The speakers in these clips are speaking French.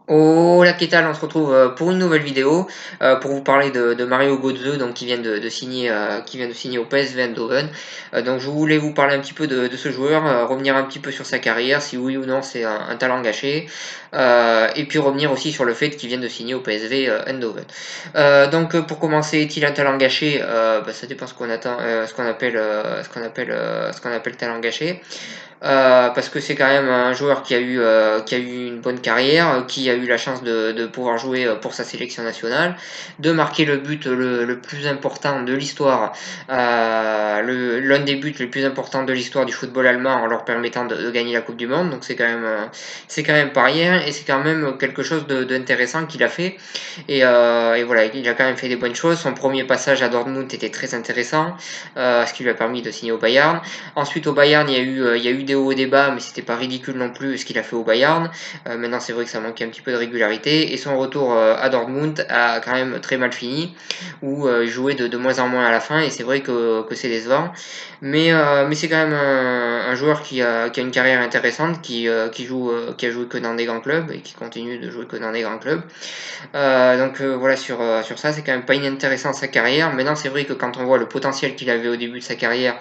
Hola, ¿qué tal? On se retrouve pour une nouvelle vidéo pour vous parler de Mario Götze, donc qui vient de signer au PSV Eindhoven. Donc je voulais vous parler un petit peu de ce joueur, revenir un petit peu sur sa carrière, si oui ou non c'est un talent gâché, et puis revenir aussi sur le fait qu'il vient de signer au PSV Eindhoven. Donc pour commencer, est-il un talent gâché? Ça dépend ce qu'on attend, ce qu'on appelle talent gâché. Parce que c'est quand même un joueur qui a eu une bonne carrière, qui a eu la chance de pouvoir jouer pour sa sélection nationale, de marquer le but le plus important de l'histoire, l'un des buts les plus importants de l'histoire du football allemand en leur permettant de gagner la Coupe du Monde. Donc c'est quand même pas rien et c'est quand même quelque chose d'intéressant qu'il a fait. Et voilà, il a quand même fait des bonnes choses. Son premier passage à Dortmund était très intéressant, ce qui lui a permis de signer au Bayern. Ensuite, au Bayern, il y a eu des hauts et des bas, mais c'était pas ridicule non plus ce qu'il a fait au Bayern. Maintenant, c'est vrai que ça manquait un petit peu de régularité. Et son retour à Dortmund a quand même très mal fini, où il jouait de moins en moins à la fin. Et c'est vrai que c'est décevant. Mais c'est quand même un joueur qui a une carrière intéressante, qui a joué que dans des grands clubs et qui continue de jouer que dans des grands clubs. Voilà, sur ça, c'est quand même pas inintéressant sa carrière. Maintenant, c'est vrai que quand on voit le potentiel qu'il avait au début de sa carrière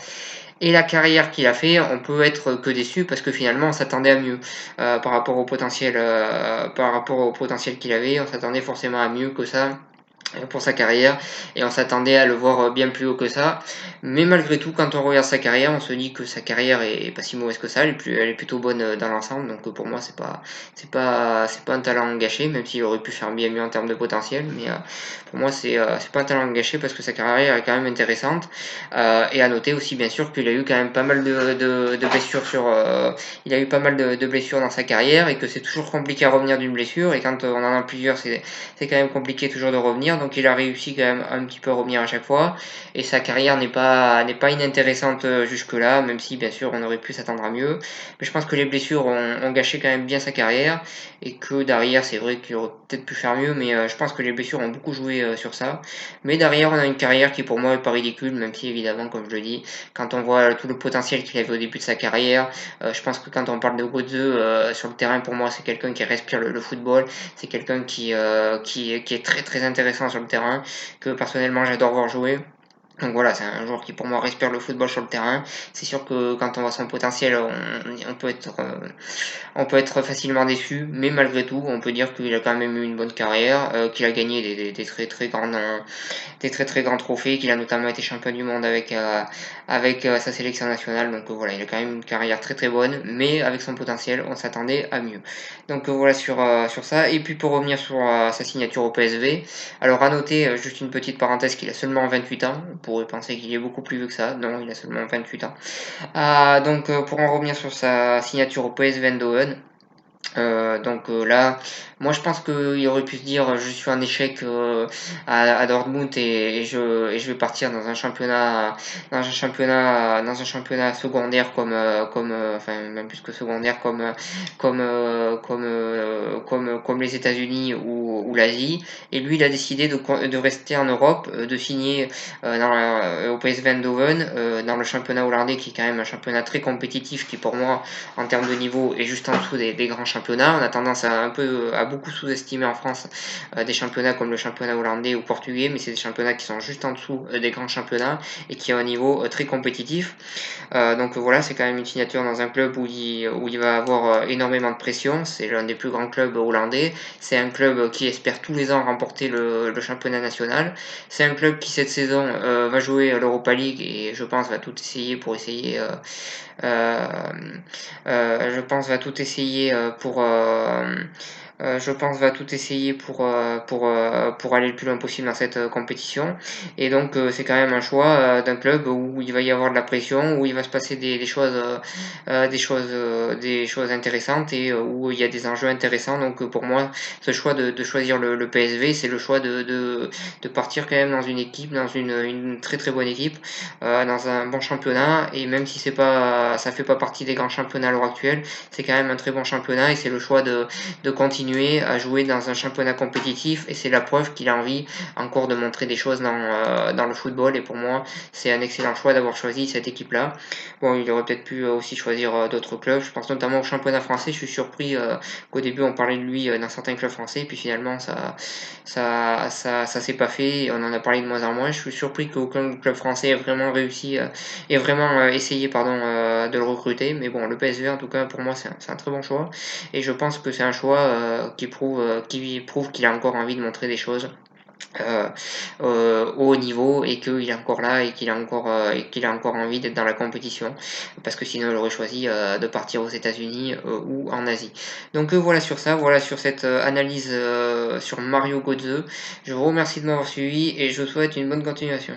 et la carrière qu'il a fait, on peut être que déçu parce que finalement on s'attendait à mieux par rapport au potentiel qu'il avait, on s'attendait forcément à mieux que ça pour sa carrière et on s'attendait à le voir bien plus haut que ça. Mais malgré tout, quand on regarde sa carrière, on se dit que sa carrière est pas si mauvaise que ça, elle est plutôt bonne dans l'ensemble. Donc pour moi, c'est pas un talent gâché, même s'il aurait pu faire bien mieux en termes de potentiel. Mais pour moi, c'est pas un talent gâché parce que sa carrière est quand même intéressante. Et à noter aussi bien sûr qu'il a eu quand même pas mal de blessures il a eu pas mal de blessures dans sa carrière et que c'est toujours compliqué à revenir d'une blessure. Et quand on en a plusieurs, c'est quand même compliqué toujours de revenir. Donc il a réussi quand même un petit peu à revenir à chaque fois. Et sa carrière n'est pas inintéressante jusque-là, même si bien sûr on aurait pu s'attendre à mieux. Mais je pense que les blessures ont gâché quand même bien sa carrière. Et que derrière, c'est vrai qu'il aurait peut-être pu faire mieux, mais je pense que les blessures ont beaucoup joué sur ça. Mais derrière, on a une carrière qui pour moi est pas ridicule, même si évidemment, comme je le dis, quand on voit tout le potentiel qu'il avait au début de sa carrière, je pense que quand on parle de Götze sur le terrain, pour moi, c'est quelqu'un qui respire le football. C'est quelqu'un qui est très très intéressant sur le terrain, que personnellement j'adore voir jouer. Donc voilà, c'est un joueur qui pour moi respire le football sur le terrain. C'est sûr que quand on voit son potentiel, on peut être facilement déçu, mais malgré tout, on peut dire qu'il a quand même eu une bonne carrière, qu'il a gagné des très très grands trophées, qu'il a notamment été champion du monde avec sa sélection nationale. Donc voilà, il a quand même une carrière très très bonne, mais avec son potentiel, on s'attendait à mieux. Donc voilà sur ça. Et puis pour revenir sur sa signature au PSV, alors à noter, juste une petite parenthèse, qu'il a seulement 28 ans. On pourrait penser qu'il est beaucoup plus vieux que ça. Non, il a seulement 28 ans. Pour en revenir sur sa signature au PSV Eindhoven, là, moi je pense qu'il aurait pu se dire je suis en échec à Dortmund et je vais partir dans un championnat secondaire enfin même plus que secondaire comme les États-Unis ou l'Asie. Et lui, il a décidé de rester en Europe, de signer au PSV Eindhoven dans le championnat hollandais qui est quand même un championnat très compétitif qui pour moi en termes de niveau est juste en dessous des grands championnats. On a tendance à beaucoup sous-estimer en France des championnats comme le championnat hollandais ou portugais, mais c'est des championnats qui sont juste en dessous des grands championnats et qui ont un niveau très compétitif. Voilà, c'est quand même une signature dans un club où il va avoir énormément de pression. C'est l'un des plus grands clubs hollandais. C'est un club qui espère tous les ans remporter le championnat national. C'est un club qui cette saison va jouer l'Europa League et je pense va tout essayer pour essayer euh, je pense va tout essayer je pense va tout essayer pour aller le plus loin possible dans cette compétition. Et donc c'est quand même un choix d'un club où il va y avoir de la pression, où il va se passer des choses intéressantes et où il y a des enjeux intéressants. Donc pour moi, ce choix de choisir le PSV, c'est le choix de partir quand même dans une équipe, dans une très très bonne équipe, dans un bon championnat. Et même si ça fait pas partie des grands championnats à l'heure actuelle, c'est quand même un très bon championnat et c'est le choix de continuer continuer à jouer dans un championnat compétitif et c'est la preuve qu'il a envie encore de montrer des choses dans le football et pour moi c'est un excellent choix d'avoir choisi cette équipe-là. Bon, il aurait peut-être pu aussi choisir d'autres clubs, je pense notamment au championnat français, je suis surpris qu'au début on parlait de lui dans certains clubs français, puis finalement ça s'est pas fait, on en a parlé de moins en moins, je suis surpris qu'aucun club français ait vraiment réussi, ait vraiment essayé de le recruter, mais bon, le PSV en tout cas pour moi c'est un très bon choix, et je pense que c'est un choix qui prouve qu'il a encore envie de montrer des choses euh, au haut niveau et qu'il est encore là et qu'il a encore envie d'être dans la compétition parce que sinon il aurait choisi de partir aux États-Unis ou en Asie. Donc voilà sur ça, voilà sur cette analyse sur Mario Götze. Je vous remercie de m'avoir suivi et je vous souhaite une bonne continuation.